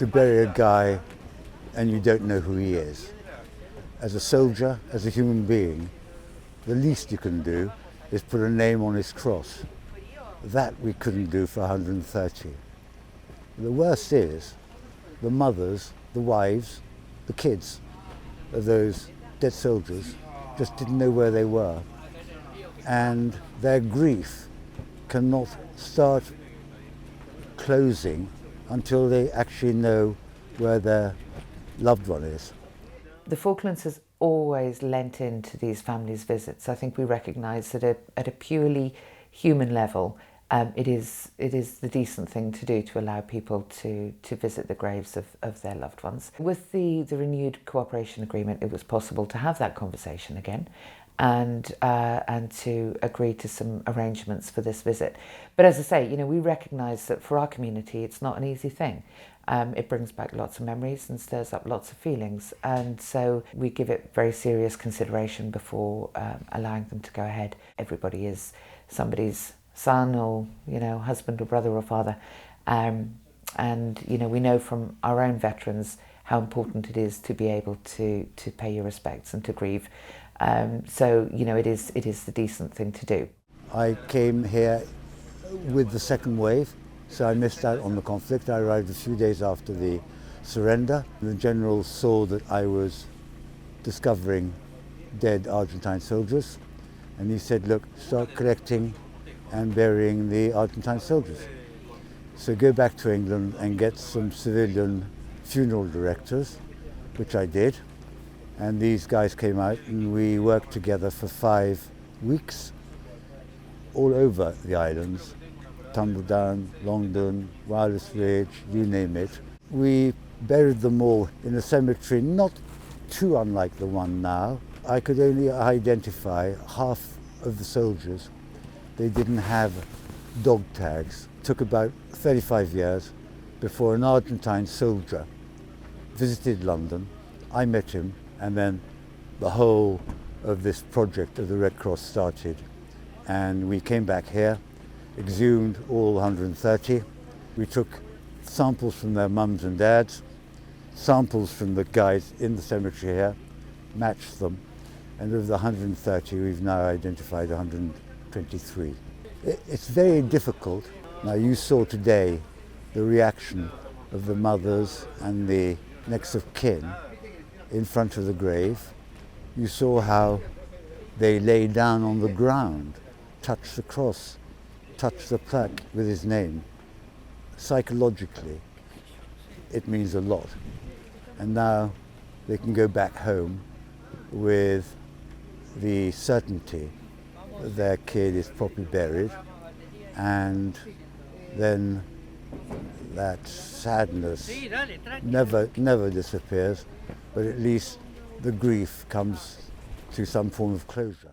to bury a guy and you don't know who he is. As a soldier, as a human being, the least you can do is put a name on his cross. That we couldn't do for 130. The worst is the mothers, the wives, the kids of those dead soldiers just didn't know where they were. And their grief cannot start closing until they actually know where their loved one is. The Falklands has always lent into these families' visits. I think we recognise that at a purely human level, it is the decent thing to do to allow people to visit the graves of their loved ones. With the renewed cooperation agreement, it was possible to have that conversation again and to agree to some arrangements for this visit. But as I say, we recognise that for our community, it's not an easy thing. It brings back lots of memories and stirs up lots of feelings, and so we give it very serious consideration before allowing them to go ahead. Everybody is somebody's son or husband or brother or father, and we know from our own veterans how important it is to be able to pay your respects and to grieve. So it is the decent thing to do. I came here with the second wave, so I missed out on the conflict. I arrived a few days after the surrender. The general saw that I was discovering dead Argentine soldiers, and he said, look, start collecting and burying the Argentine soldiers. So go back to England and get some civilian funeral directors, which I did. And these guys came out and we worked together for 5 weeks all over the islands. Tumbledown, Longdon, Wireless Ridge, you name it. We buried them all in a cemetery not too unlike the one now. I could only identify half of the soldiers. They didn't have dog tags. It took about 35 years before an Argentine soldier visited London. I met him, and then the whole of this project of the Red Cross started. And we came back here, exhumed all 130. We took samples from their mums and dads, samples from the guys in the cemetery here, matched them, and of the 130 we've now identified 123. It's very difficult. Now you saw today the reaction of the mothers and the next of kin in front of the grave. You saw how they lay down on the ground, touched the cross, touched the plaque with his name. Psychologically, it means a lot. And now they can go back home with the certainty that their kid is properly buried, and then that sadness never disappears, but at least the grief comes to some form of closure.